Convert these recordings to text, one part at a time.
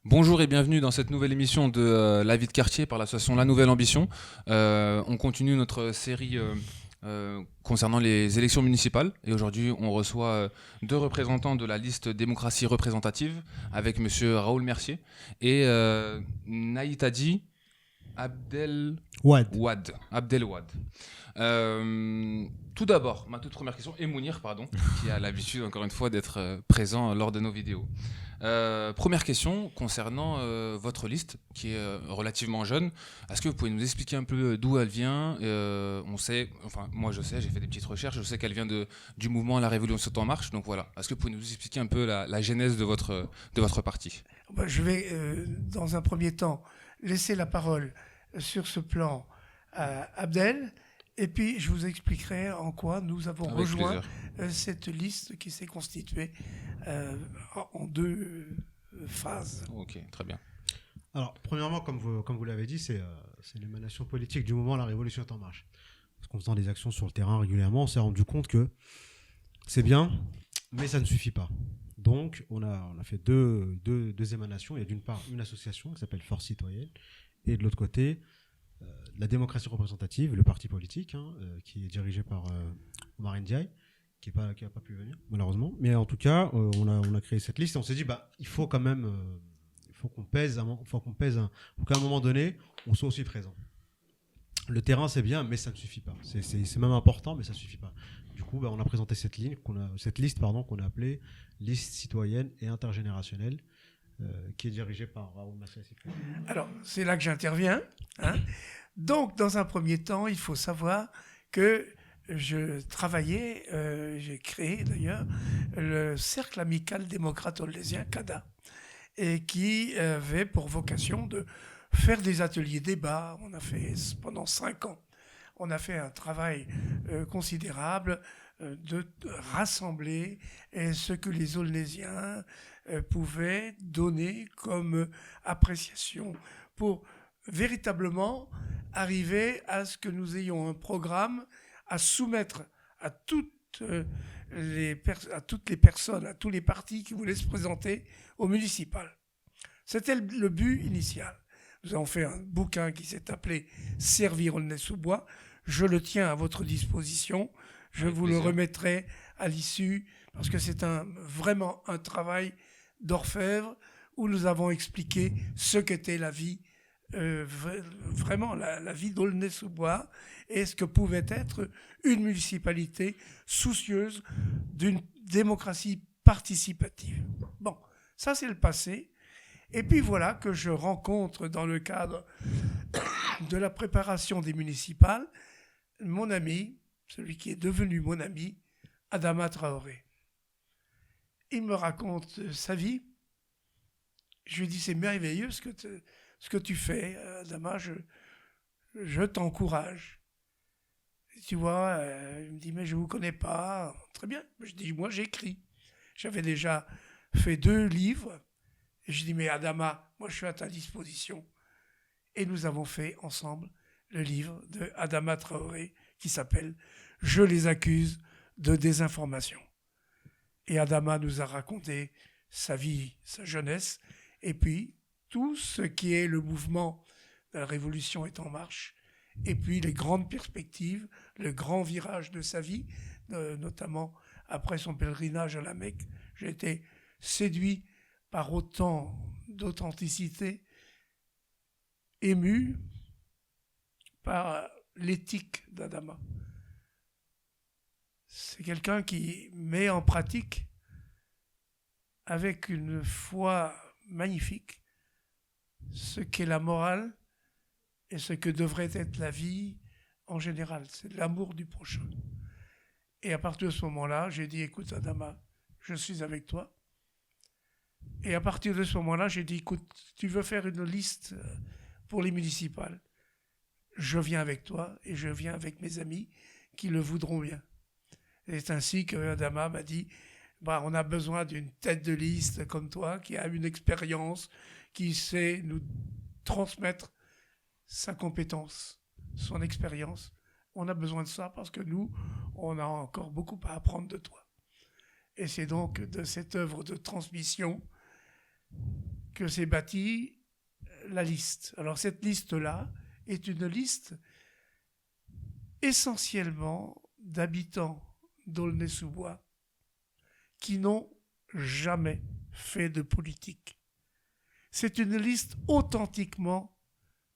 Bonjour et bienvenue dans cette nouvelle émission de La vie de quartier par l'association La Nouvelle Ambition. On continue notre série concernant les élections municipales et aujourd'hui on reçoit deux représentants de la liste démocratie représentative avec monsieur Raoul Mercier et Naïtadi Ouad. Abdelwad. Tout d'abord, ma toute première question, et Mounir, pardon, qui a l'habitude encore une fois d'être présent lors de nos vidéos. Première question concernant votre liste qui est relativement jeune. Est-ce que vous pouvez nous expliquer un peu d'où elle vient? On sait, enfin moi je sais, j'ai fait des petites recherches, je sais qu'elle vient du mouvement La Révolution en marche. Donc voilà, est-ce que vous pouvez nous expliquer un peu la genèse de votre parti? Je vais, dans un premier temps, laisser la parole sur ce plan à Abdel, et puis je vous expliquerai en quoi nous avons Avec rejoint plaisir. cette liste qui s'est constituée en deux phases. Ok, très bien. Alors, premièrement, comme vous l'avez dit, c'est l'émanation politique du mouvement La Révolution est en marche. Parce qu'en faisant des actions sur le terrain régulièrement, on s'est rendu compte que c'est bien, mais ça ne suffit pas. Donc, on a fait deux émanations. Il y a d'une part une association qui s'appelle Force Citoyenne, et de l'autre côté, la démocratie représentative, le parti politique, qui est dirigé par Omar Ndiaye, qui n'a pas pu venir, malheureusement. Mais en tout cas, on a créé cette liste et on s'est dit, il faut quand même, il faut qu'à un moment donné, on soit aussi présent. Le terrain, c'est bien, mais ça ne suffit pas. C'est même important, mais ça ne suffit pas. Du coup, on a présenté cette liste qu'on a appelée liste citoyenne et intergénérationnelle, qui est dirigée par Raoul Mercier. Alors, c'est là que j'interviens. Donc, dans un premier temps, il faut savoir que je travaillais, j'ai créé d'ailleurs le Cercle amical démocrate aulnésien, CADA, et qui avait pour vocation de faire des ateliers débats. On a fait pendant 5 ans. On a fait un travail considérable de rassembler ce que les Aulnésiens pouvaient donner comme appréciation pour véritablement arriver à ce que nous ayons un programme à soumettre à toutes les personnes, à tous les partis qui voulaient se présenter au municipal. C'était le but initial. Nous avons fait un bouquin qui s'est appelé « Servir Aulnay-sous-Bois ». Je le tiens à votre disposition. Je vous le remettrai à l'issue parce que c'est vraiment un travail d'orfèvre où nous avons expliqué ce qu'était la vie, vraiment la vie d'Aulnay-sous-Bois et ce que pouvait être une municipalité soucieuse d'une démocratie participative. Bon, ça c'est le passé. Et puis voilà que je rencontre dans le cadre de la préparation des municipales mon ami, celui qui est devenu mon ami, Adama Traoré. Il me raconte sa vie. Je lui dis, c'est merveilleux ce que tu fais, Adama, je t'encourage. Et tu vois, il me dit, mais je ne vous connais pas. Très bien. Je dis, moi j'écris. J'avais déjà fait 2 livres. Et je dis, mais Adama, moi je suis à ta disposition. Et nous avons fait ensemble le livre de Adama Traoré qui s'appelle « Je les accuse de désinformation ». Et Adama nous a raconté sa vie, sa jeunesse, et puis tout ce qui est le mouvement de la Révolution est en marche, et puis les grandes perspectives, le grand virage de sa vie, notamment après son pèlerinage à la Mecque. J'ai été séduit par autant d'authenticité, ému par l'éthique d'Adama. C'est quelqu'un qui met en pratique, avec une foi magnifique, ce qu'est la morale et ce que devrait être la vie en général. C'est l'amour du prochain. Et à partir de ce moment-là, j'ai dit, écoute Adama, je suis avec toi. Et à partir de ce moment-là, j'ai dit, écoute, tu veux faire une liste pour les municipales? Je viens avec toi et je viens avec mes amis qui le voudront bien. Et c'est ainsi que Adama m'a dit, on a besoin d'une tête de liste comme toi, qui a une expérience, qui sait nous transmettre sa compétence, son expérience. On a besoin de ça parce que nous, on a encore beaucoup à apprendre de toi. Et c'est donc de cette œuvre de transmission que s'est bâtie la liste. Alors cette liste-là est une liste essentiellement d'habitants d'Aulnay-sous-Bois qui n'ont jamais fait de politique. C'est une liste authentiquement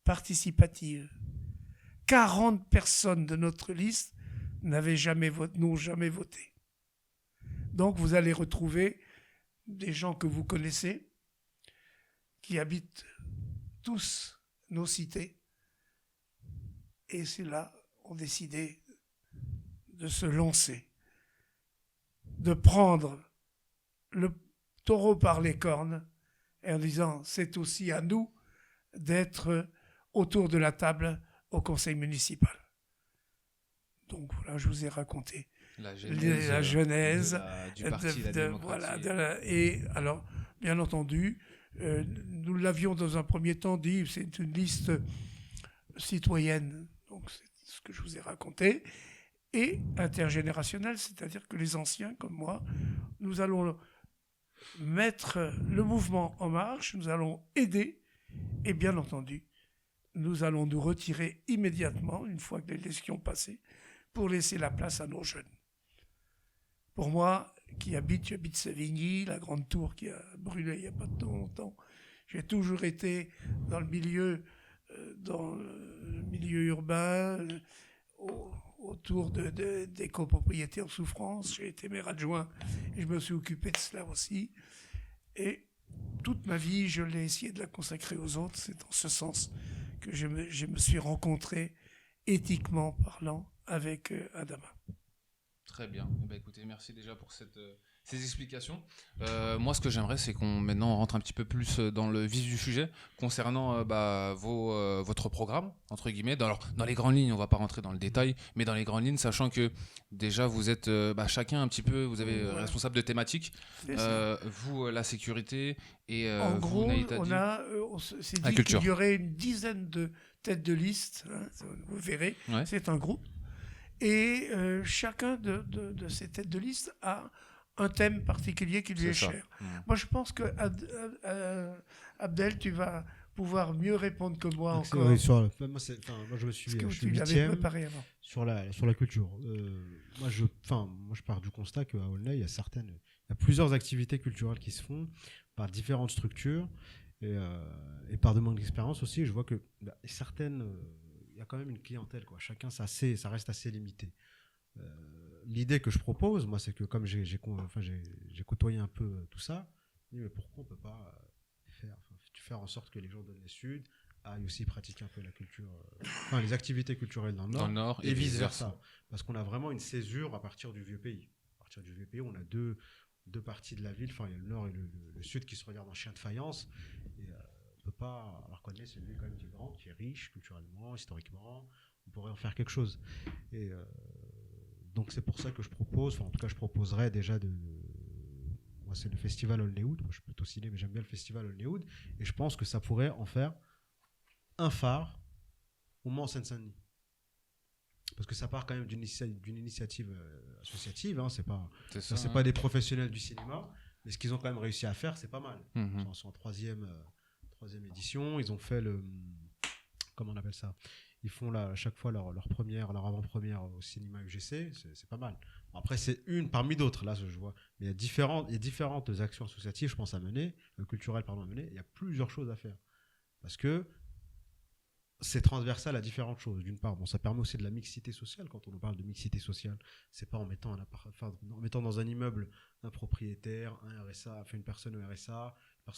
participative. 40 personnes de notre liste n'ont jamais voté. Donc vous allez retrouver des gens que vous connaissez, qui habitent tous nos cités, et ceux-là ont décidé de se lancer, de prendre le taureau par les cornes, et en disant c'est aussi à nous d'être autour de la table au conseil municipal. Donc voilà, je vous ai raconté la genèse du parti La Démocratie. Et alors, bien entendu, nous l'avions dans un premier temps dit, c'est une liste citoyenne, donc c'est ce que je vous ai raconté, et intergénérationnelle, c'est-à-dire que les anciens comme moi, nous allons mettre le mouvement en marche, nous allons aider, et bien entendu, nous allons nous retirer immédiatement, une fois que les élections passées, pour laisser la place à nos jeunes. Pour moi, j'habite Sévigny, la grande tour qui a brûlé il n'y a pas tant longtemps. J'ai toujours été dans le milieu urbain, autour des copropriétés en souffrance. J'ai été maire adjoint et je me suis occupé de cela aussi. Et toute ma vie, je l'ai essayé de la consacrer aux autres. C'est dans ce sens que je me suis rencontré, éthiquement parlant, avec Adama. Très bien. Écoutez, merci déjà pour ces explications. Moi, ce que j'aimerais, c'est qu'on maintenant rentre un petit peu plus dans le vif du sujet concernant votre programme, entre guillemets. Dans les grandes lignes, on ne va pas rentrer dans le détail, mais dans les grandes lignes, sachant que déjà, vous êtes chacun un petit peu, vous avez responsable de thématiques. Vous, la sécurité et en gros, on s'est dit qu'il y aurait une dizaine de têtes de liste, hein, vous verrez, c'est un groupe. Et chacun de ces têtes de liste a un thème particulier qui lui est cher. Moi, je pense que Abdel, tu vas pouvoir mieux répondre que moi encore. Oui, moi, je me suis je suis 8e sur la culture. Moi, je pars du constat qu'à Aulnay, il y a plusieurs activités culturelles qui se font par différentes structures et par de manque d'expérience aussi. Je vois que certaines... il y a quand même une clientèle, quoi. Chacun, ça reste assez limité. L'idée que je propose, moi, c'est que comme j'ai côtoyé un peu tout ça, mais pourquoi on ne peut pas faire en sorte que les gens de l'Est-Sud aillent aussi pratiquer un peu la culture, les activités culturelles dans le Nord et vice-versa. Parce qu'on a vraiment une césure à partir du vieux pays. À partir du vieux pays, on a deux parties de la ville, il y a le Nord et le Sud qui se regardent en chien de faïence. Et, on ne peut pas, alors qu'on est celui quand même qui est grand, qui est riche culturellement, historiquement, on pourrait en faire quelque chose. Et donc c'est pour ça que je propose, en tout cas je proposerais déjà moi c'est le festival Aulnay-Oud, moi je suis plutôt ciné mais j'aime bien le festival Aulnay-Oud, et je pense que ça pourrait en faire un phare au moins en Seine-Saint-Denis. Parce que ça part quand même d'une initiative associative, hein, c'est pas des professionnels du cinéma, mais ce qu'ils ont quand même réussi à faire, c'est pas mal. Ils sont en troisième édition, ils ont fait comment on appelle ça, ils font à chaque fois leur avant-première au cinéma UGC, c'est pas mal. Après c'est une parmi d'autres, là je vois, mais il y a différentes actions associatives, je pense à mener, culturelles à mener, il y a plusieurs choses à faire. Parce que c'est transversal à différentes choses. D'une part, ça permet aussi de la mixité sociale. Quand on nous parle de mixité sociale, c'est pas en mettant dans un immeuble un propriétaire, un RSA, une personne au RSA,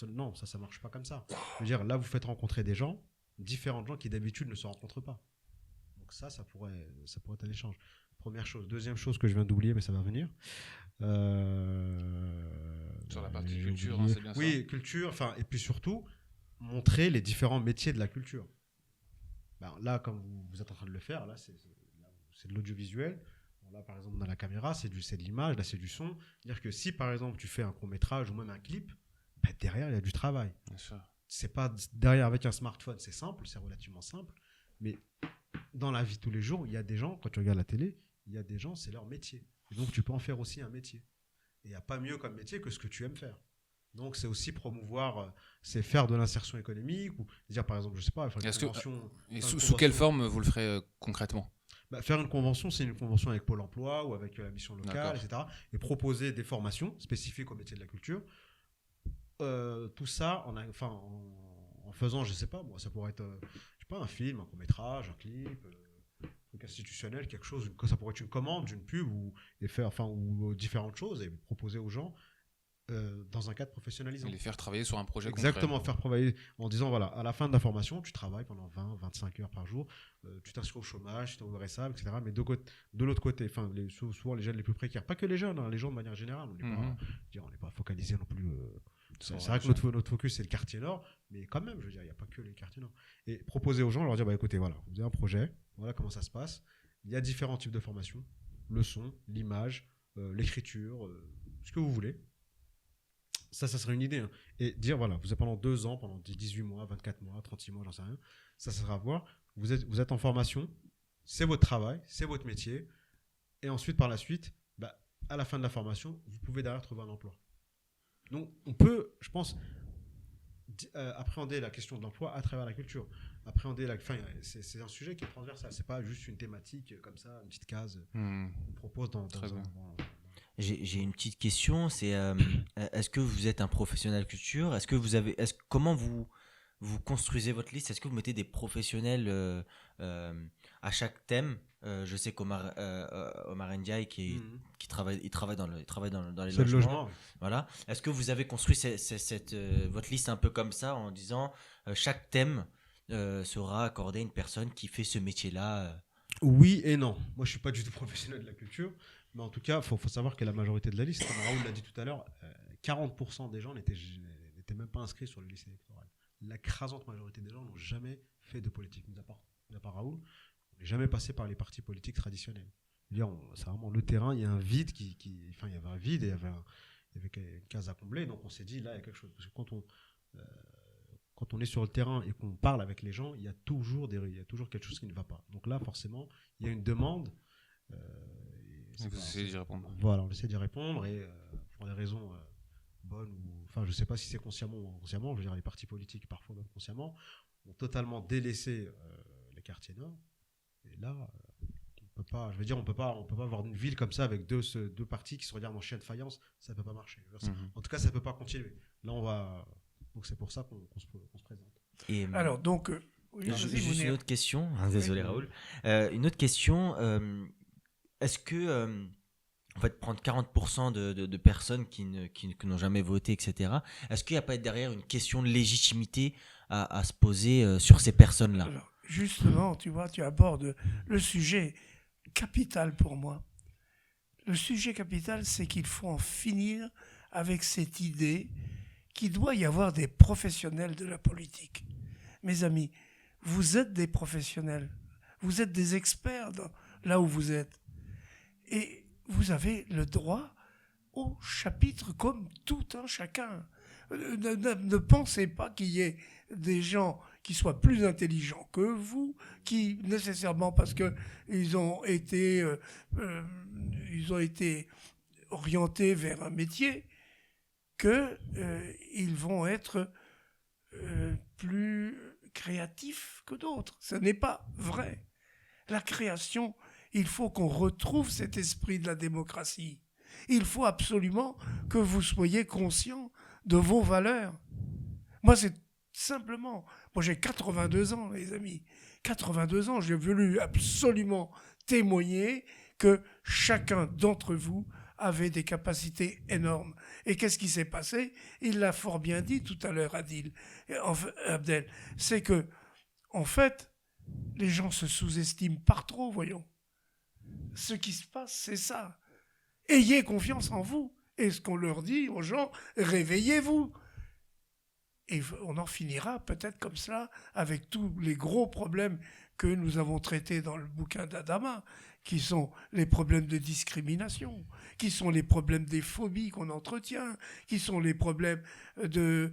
non, ça marche pas comme ça. Je veux dire, là, vous faites rencontrer des gens, différents gens qui d'habitude ne se rencontrent pas. Donc ça pourrait être un échange. Première chose. Deuxième chose que je viens d'oublier, mais ça va venir. Sur la partie culture, c'est bien ça. Oui, culture, et puis surtout, montrer les différents métiers de la culture. Là, comme vous êtes en train de le faire, là, c'est de l'audiovisuel. Là, par exemple, dans la caméra, c'est de l'image, là, c'est du son. C'est-à-dire que si, par exemple, tu fais un court-métrage ou même un clip, derrière, il y a du travail. Bien sûr. C'est pas derrière avec un smartphone, c'est simple, c'est relativement simple. Mais dans la vie de tous les jours, il y a des gens, quand tu regardes la télé, il y a des gens, c'est leur métier. Et donc, tu peux en faire aussi un métier. Et il n'y a pas mieux comme métier que ce que tu aimes faire. Donc, c'est aussi promouvoir, c'est faire de l'insertion économique ou dire, par exemple, je sais pas, faire une Est-ce que- convention. Et faire une sous quelle convention. forme vous le ferez concrètement? Faire une convention, c'est une convention avec Pôle emploi ou avec la mission locale, D'accord. etc. Et proposer des formations spécifiques au métier de la culture. Tout ça en faisant, je sais pas, moi, ça pourrait être je sais pas, un film, un court-métrage, un clip, un truc institutionnel, quelque chose, ça pourrait être une commande, une pub ou différentes choses et proposer aux gens dans un cadre professionnalisant. Et les faire travailler sur un projet Exactement, concret. faire travailler en disant voilà, à la fin de la formation, tu travailles pendant 20-25 heures par jour, tu t'inscris au chômage, tu t'es au RSA, etc. Mais de l'autre côté, souvent les jeunes les plus précaires, pas que les jeunes, hein, les gens de manière générale, on n'est pas focalisé non plus. C'est vrai que notre focus c'est le quartier nord, mais quand même, je veux dire, il n'y a pas que les quartiers nord. Et proposer aux gens, leur dire bah écoutez, voilà, vous avez un projet, voilà comment ça se passe. Il y a différents types de formations, le son, l'image, l'écriture, ce que vous voulez. Ça serait une idée. Hein. Et dire, voilà, vous êtes pendant 2 ans, pendant 18 mois, 24 mois, 36 mois, j'en sais rien. Ça sera à voir. Vous êtes en formation, c'est votre travail, c'est votre métier. Et ensuite, par la suite, à la fin de la formation, vous pouvez derrière trouver un emploi. Donc, on peut, je pense, appréhender la question de l'emploi à travers la culture. C'est un sujet qui est transversal. C'est pas juste une thématique comme ça, une petite case qu'on propose dans un... J'ai une petite question, c'est est-ce que vous êtes un professionnel culture? Comment vous construisez votre liste? Est-ce que vous mettez des professionnels à chaque thème? Je sais qu'Omar Ndiaye qui travaille dans les C'est logements. le logement. Voilà. Est-ce que vous avez construit votre liste un peu comme ça en disant chaque thème sera accordé à une personne qui fait ce métier-là? Oui et non. Moi, je suis pas du tout professionnel de la culture. Mais en tout cas, il faut savoir que la majorité de la liste, comme Raoul l'a dit tout à l'heure, 40% des gens n'étaient même pas inscrits sur le liste électoral. L'écrasante majorité des gens n'ont jamais fait de politique, mis à part Raoul. On n'est jamais passé par les partis politiques traditionnels. C'est vraiment le terrain, il y a un vide il y avait un vide et il y avait une case à combler. Donc on s'est dit, là, il y a quelque chose. Parce que quand on est sur le terrain et qu'on parle avec les gens, il y a toujours quelque chose qui ne va pas. Donc là, forcément, il y a une demande. Vous essayez d'y répondre. Voilà, on essaie d'y répondre et pour des raisons bonnes ou... Enfin, je ne sais pas si c'est consciemment ou inconsciemment, je veux dire, les partis politiques, parfois même consciemment, ont totalement délaissé les quartiers nord. Et là, on peut pas avoir une ville comme ça avec deux partis qui se regardent en chien de faïence, ça ne peut pas marcher. En tout cas, ça ne peut pas continuer. Là, donc c'est pour ça qu'on se présente. Et, alors, donc... oui, juste une autre question. Désolé, Raoul. Une autre question... est-ce que, prendre 40% de personnes qui n'ont jamais voté, etc., est-ce qu'il n'y a pas derrière une question de légitimité à se poser sur ces personnes-là? Alors, justement, tu vois, tu abordes le sujet capital pour moi. Le sujet capital, c'est qu'il faut en finir avec cette idée qu'il doit y avoir des professionnels de la politique. Mes amis, vous êtes des professionnels, vous êtes des experts là où vous êtes. Et vous avez le droit au chapitre comme tout un chacun. Ne pensez pas qu'il y ait des gens qui soient plus intelligents que vous, qui nécessairement parce qu'ils ont été orientés vers un métier, qu'ils vont être plus créatifs que d'autres. Ce n'est pas vrai. La création... Il faut qu'on retrouve cet esprit de la démocratie. Il faut absolument que vous soyez conscient de vos valeurs. Moi, c'est simplement... Moi, j'ai 82 ans, les amis. 82 ans, j'ai voulu absolument témoigner que chacun d'entre vous avait des capacités énormes. Et qu'est-ce qui s'est passé? Il l'a fort bien dit tout à l'heure, Abdel. C'est que, en fait, les gens se sous-estiment par trop, voyons. Ce qui se passe, c'est ça. Ayez confiance en vous. Et ce qu'on leur dit aux gens, réveillez-vous. Et on en finira peut-être comme ça avec tous les gros problèmes que nous avons traités dans le bouquin d'Adama, qui sont les problèmes de discrimination, qui sont les problèmes des phobies qu'on entretient, qui sont les problèmes de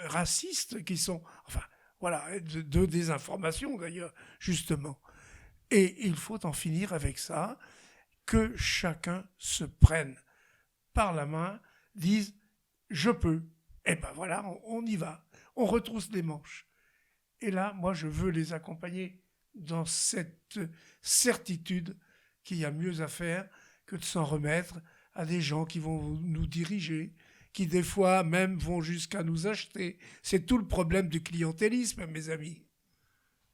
racistes, qui sont... Enfin, voilà, de désinformation d'ailleurs, justement. Et il faut en finir avec ça, que chacun se prenne par la main, dise « je peux. Et ben voilà, on y va. On retrousse les manches. Et là, moi, je veux les accompagner dans cette certitude qu'il y a mieux à faire que de s'en remettre à des gens qui vont nous diriger, qui des fois même vont jusqu'à nous acheter. C'est tout le problème du clientélisme, mes amis.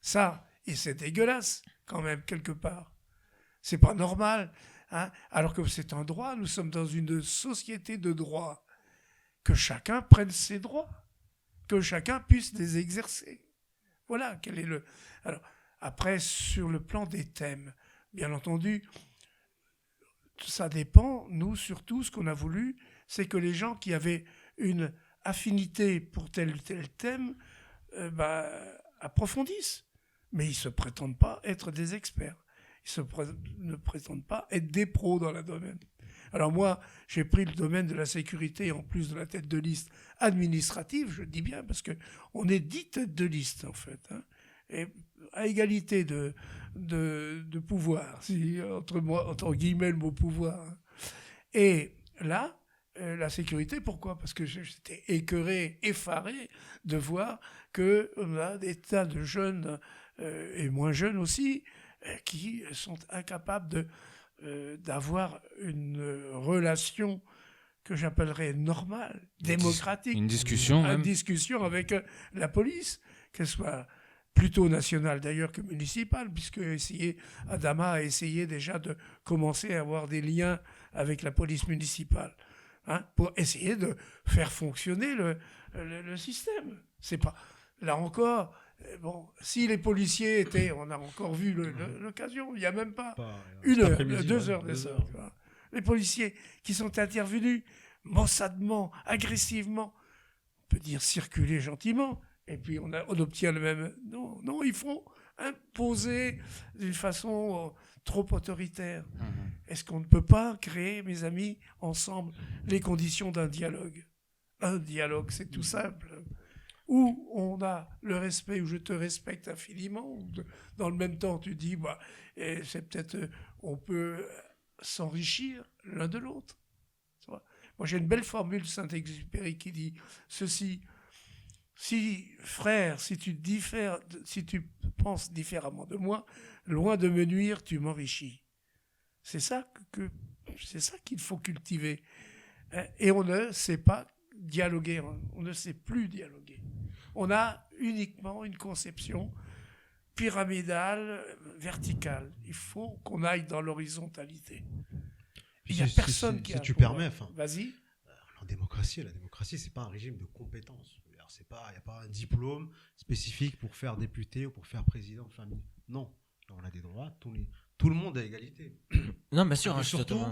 Ça, et c'est dégueulasse quand même, quelque part. C'est pas normal, hein, alors que c'est un droit. Nous sommes dans une société de droit. Que chacun prenne ses droits, que chacun puisse les exercer. Voilà quel est le... Alors, après, sur le plan des thèmes, bien entendu, ça dépend. Nous, surtout, ce qu'on a voulu, c'est que les gens qui avaient une affinité pour tel ou tel thème approfondissent. Mais ils ne se prétendent pas être des experts. Ne prétendent pas être des pros dans le domaine. Alors moi, j'ai pris le domaine de la sécurité en plus de la tête de liste administrative, je dis bien, parce qu'on est 10 têtes de liste, en fait. Hein, et à égalité de pouvoir, entre guillemets le mot pouvoir. Hein. Et là, la sécurité, pourquoi ? Parce que j'étais écœuré, effaré de voir qu'on a des tas de jeunes, et moins jeunes aussi, qui sont incapables d'avoir une relation que j'appellerais normale, démocratique. Une discussion même. Une discussion avec la police, qu'elle soit plutôt nationale d'ailleurs que municipale, puisque Adama a essayé déjà de commencer à avoir des liens avec la police municipale, hein, pour essayer de faire fonctionner le système. C'est pas... Là encore... Bon, si les policiers étaient, on a encore vu l'occasion, il n'y a même pas une heure, 2 heures de ça. Les policiers qui sont intervenus maussadement, agressivement, on peut dire circuler gentiment, et puis on obtient le même... Non, ils font imposer d'une façon trop autoritaire. Est-ce qu'on ne peut pas créer, mes amis, ensemble, les conditions d'un dialogue ? Un dialogue, c'est tout simple. Où on a le respect, où je te respecte infiniment, où dans le même temps tu dis, et c'est peut-être, on peut s'enrichir l'un de l'autre. Moi j'ai une belle formule de Saint-Exupéry qui dit ceci: si frère, si tu penses différemment de moi, loin de me nuire, tu m'enrichis. C'est ça qu'il faut cultiver. Et on ne sait pas dialoguer, on ne sait plus dialoguer. On a uniquement une conception pyramidale, verticale. Il faut qu'on aille dans l'horizontalité. Il n'y a personne qui a... Si tu permets, vas-y. La démocratie, c'est pas un régime de compétences. Il n'y a pas un diplôme spécifique pour faire député ou pour faire président de famille. Non. On a des droits, tout le monde a égalité. Non, bien sûr, surtout,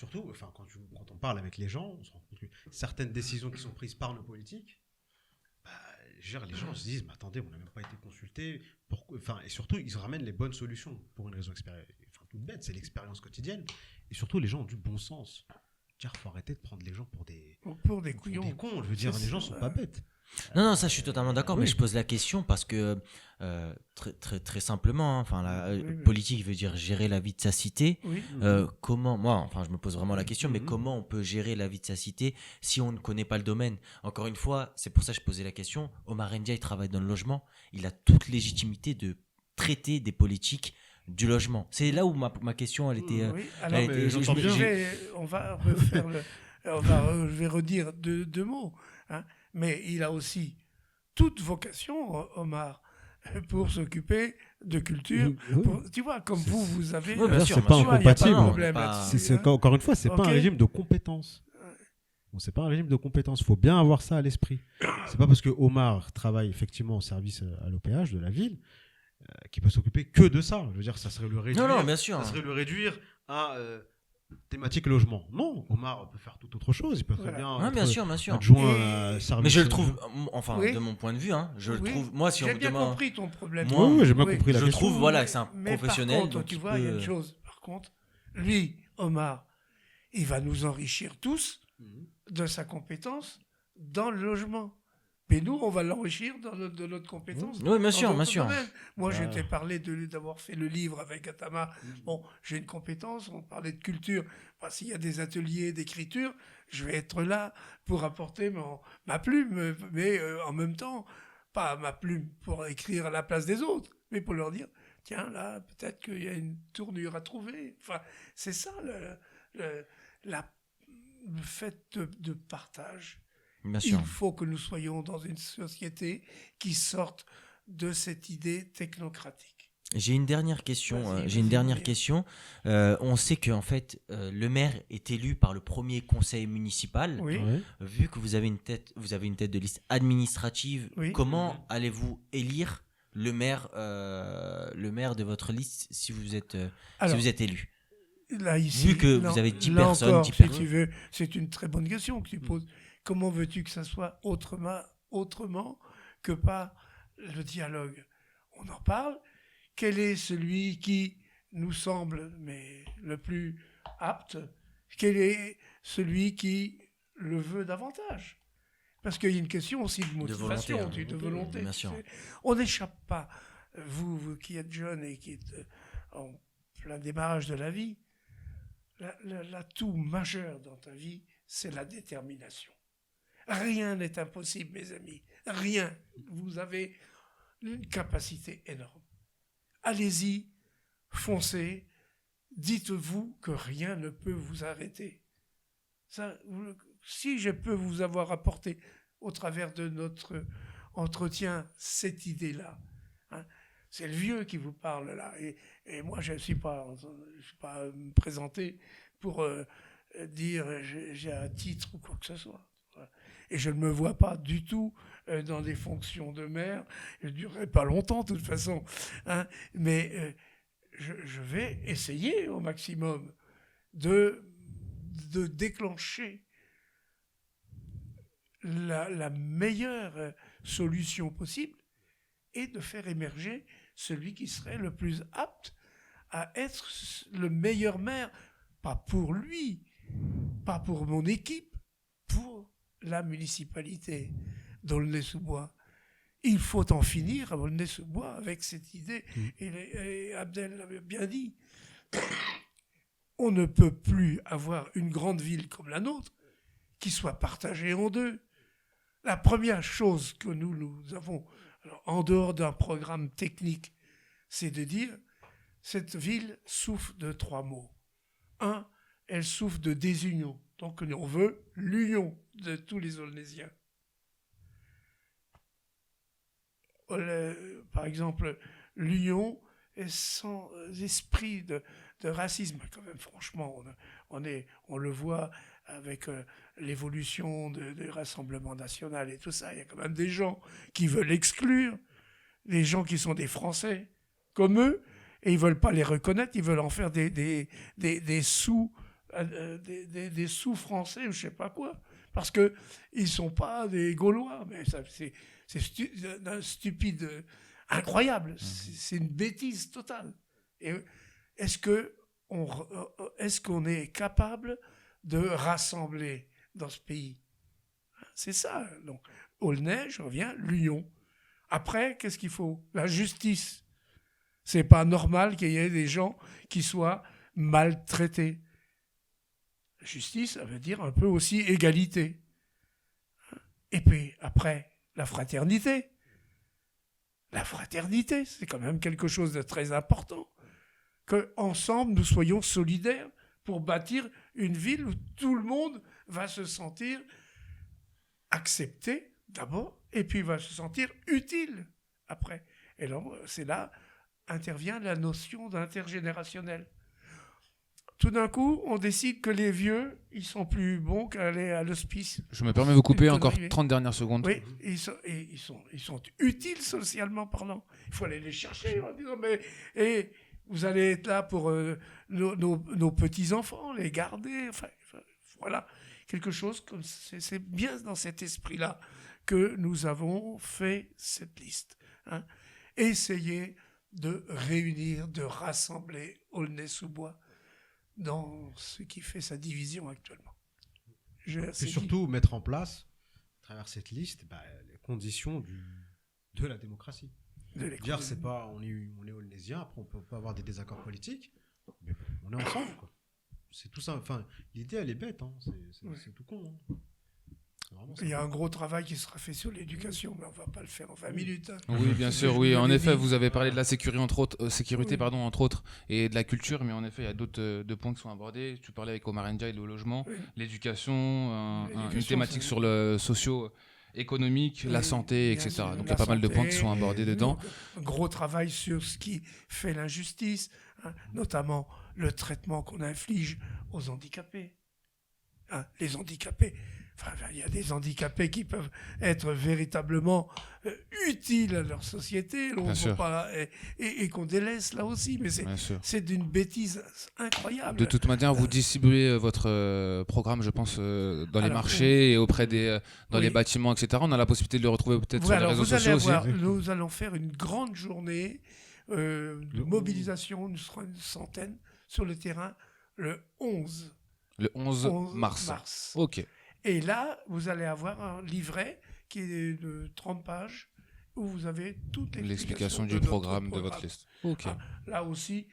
quand on parle avec les gens, on se rend compte que certaines décisions qui sont prises par nos politiques, les gens se disent, mais attendez, on n'a même pas été consultés. Et surtout, ils ramènent les bonnes solutions pour une raison toute bête, c'est l'expérience quotidienne. Et surtout, les gens ont du bon sens. Il faut arrêter de prendre les gens pour des couillons. Des cons, je veux dire, les gens ne sont pas bêtes. Non, ça je suis totalement d'accord, mais je pose la question parce que très simplement, politique veut dire gérer la vie de sa cité. Oui. Comment, je me pose vraiment la question, mais comment on peut gérer la vie de sa cité si on ne connaît pas le domaine ? Encore une fois, c'est pour ça que je posais la question. Omar Ndiaye travaille dans le logement, il a toute légitimité de traiter des politiques du logement. C'est là où ma question elle était. Oui, alors je vais redire deux mots. Hein. Mais il a aussi toute vocation, Omar, pour s'occuper de culture. Tu vois, comme vous avez... Oui, bien sûr, c'est pas incompatible. Encore une fois, c'est pas un régime de compétences. C'est pas un régime de compétences. Il faut bien avoir ça à l'esprit. C'est pas parce que Omar travaille effectivement au service à l'OPH de la ville qu'il peut s'occuper que de ça. Je veux dire, ça serait le réduire. Non, bien sûr. Ça serait le réduire à... thématique logement. Non, Omar peut faire tout autre chose. Il peut très bien bien sûr. adjoint service. Mais je le trouve, de mon point de vue, je le trouve. Moi, si on me demande. J'ai bien compris ton problème. J'ai bien compris la question. Je trouve, que c'est un professionnel. Par contre, tu vois, il y a une chose. Par contre, lui, Omar, il va nous enrichir tous de sa compétence dans le logement. Mais nous, on va l'enrichir de notre compétence. Oui, bien sûr, dans bien d'autres sûr. domaines. Moi, je Ah. t'ai parlé d'avoir fait le livre avec Atama. Bon, j'ai une compétence, on parlait de culture. Enfin, s'il y a des ateliers d'écriture, je vais être là pour apporter ma plume, mais en même temps, pas ma plume pour écrire à la place des autres, mais pour leur dire, tiens, là, peut-être qu'il y a une tournure à trouver. Enfin, c'est ça le fait de partage. Bien sûr. Il faut que nous soyons dans une société qui sorte de cette idée technocratique. J'ai une dernière question. Vas-y, Mounir. On sait que en fait, le maire est élu par le premier conseil municipal. Oui, Ouais. Vu que vous avez une tête de liste administrative, Oui. comment allez-vous élire le maire de votre liste si vous êtes Alors, élu? là, ici, Vu que là- vous avez 10 là personnes, encore, 10 si personnes. tu veux, c'est une très bonne question que tu poses. Comment veux-tu que ça soit autrement que par le dialogue? On en parle. Quel est celui qui nous semble le plus apte? Quel est celui qui le veut davantage? Parce qu'il y a une question aussi de motivation, volonté, hein. de volonté. Bien tu sûr. sais. On n'échappe pas, vous qui êtes jeune et qui êtes en plein démarrage de la vie, l'atout majeur dans ta vie, c'est la détermination. Rien n'est impossible, mes amis. Rien. Vous avez une capacité énorme. Allez-y, foncez, dites-vous que rien ne peut vous arrêter. Ça, si je peux vous avoir apporté au travers de notre entretien cette idée-là, hein, c'est le vieux qui vous parle là, et moi je ne suis pas me présenter pour dire j'ai un titre ou quoi que ce soit. Et je ne me vois pas du tout dans des fonctions de maire. Je ne durerai pas longtemps de toute façon, hein, mais je vais essayer au maximum de déclencher la meilleure solution possible et de faire émerger celui qui serait le plus apte à être le meilleur maire, pas pour lui, pas pour mon équipe, pour la municipalité d'Aulnay-sous-Bois. Il faut en finir à Aulnay-sous-Bois avec cette idée. Et Abdel l'avait bien dit. On ne peut plus avoir une grande ville comme la nôtre qui soit partagée en deux. La première chose que nous avons, alors, en dehors d'un programme technique, c'est de dire cette ville souffre de 3 mots. 1, elle souffre de désunion. Donc on veut l'union de tous les Aulnaysiens. Par exemple, l'union est sans esprit de racisme. Quand même, franchement, on le voit avec l'évolution du Rassemblement national et tout ça. Il y a quand même des gens qui veulent exclure les gens qui sont des Français comme eux, et ils veulent pas les reconnaître, ils veulent en faire des sous-français ou je sais pas quoi, parce que ils sont pas des Gaulois. Mais ça, c'est stupide, incroyable. C'est une bêtise totale. Et est-ce qu'on est capable de rassembler dans ce pays? C'est ça. Donc, Aulnay, je reviens, l'union. Après, qu'est-ce qu'il faut? La justice. C'est pas normal qu'il y ait des gens qui soient maltraités. La justice, ça veut dire un peu aussi égalité. Et puis, après, la fraternité. La fraternité, c'est quand même quelque chose de très important. Qu'ensemble, nous soyons solidaires pour bâtir une ville où tout le monde va se sentir accepté d'abord, et puis va se sentir utile après. Et alors, c'est là intervient la notion d'intergénérationnel. Tout d'un coup, on décide que les vieux, ils sont plus bons qu'aller à l'hospice. Je me permets de vous couper Une encore connerie. 30 dernières secondes. Oui, ils sont utiles socialement parlant. Il faut aller les chercher en disant, mais vous allez être là pour nos petits-enfants, les garder. Enfin, voilà, quelque chose comme c'est bien dans cet esprit-là que nous avons fait cette liste. Hein. Essayez de réunir, de rassembler Aulnay-sous-Bois dans ce qui fait sa division actuellement. Et surtout mettre en place, à travers cette liste, condition de la démocratie. de l'école. Dire, c'est pas, on est aulnésien, après on peut pas avoir des désaccords politiques, mais on est ensemble, quoi. C'est tout ça. Enfin, l'idée, elle est bête, hein. C'est tout con. Hein. C'est vraiment ça. Il y a un gros travail qui sera fait sur l'éducation, mais on va pas le faire en 20 minutes. Hein. Oui, bien sûr, Je oui. vous En l'avais effet, dit. vous avez parlé de la sécurité, entre autres, Oui. entre autres, et de la culture, mais en effet, il y a d'autres deux points qui sont abordés. Tu parlais avec Omar Ndiaye, le logement, Oui. l'éducation, une L'éducation, thématique c'est- sur le socio-économique, la Oui, santé, bien etc. sûr, Donc il y la a pas mal de santé, points qui sont abordés dedans. Donc, un gros travail sur ce qui fait l'injustice, hein, notamment le traitement qu'on inflige aux handicapés. Hein, les handicapés. Enfin, il y a des handicapés qui peuvent être véritablement utiles à leur société, on Bien peut sûr. pas, et qu'on délaisse là aussi, mais Bien sûr. c'est d'une bêtise incroyable. De toute manière, vous distribuez votre programme, je pense, dans les Alors, marchés et auprès dans les oui. bâtiments, etc. On a la possibilité de le retrouver peut-être sur les Voilà, réseaux vous allez sociaux aussi. avoir, nous allons faire une grande journée de mobilisation, nous serons une centaine sur le terrain le 11, Le 11 mars. Ok. Et là, vous allez avoir un livret qui est de 30 pages où vous avez toute L'explication de du notre programme, de votre liste. Ok. Ah, là aussi,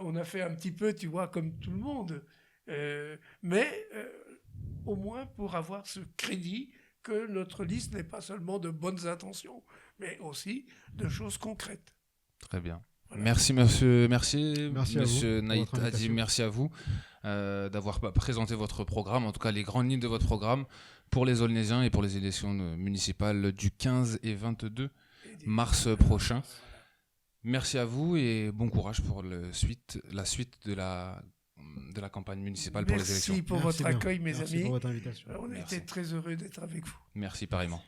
on a fait un petit peu, tu vois, comme tout le monde. Mais au moins pour avoir ce crédit que notre liste n'est pas seulement de bonnes intentions, mais aussi de choses concrètes. Très bien. Voilà. Merci, monsieur. Merci, Merci à monsieur vous pour Naït votre Hadi, invitation. merci à vous d'avoir présenté votre programme, en tout cas les grandes lignes de votre programme pour les Aulnésiens et pour les élections municipales du 15 et 22 mars prochain. Merci à vous et bon courage pour la suite de la campagne municipale pour les élections. Merci pour Merci votre bien. accueil, mes Merci amis. pour votre invitation. On a Merci. été très heureux d'être avec vous. Merci pareillement.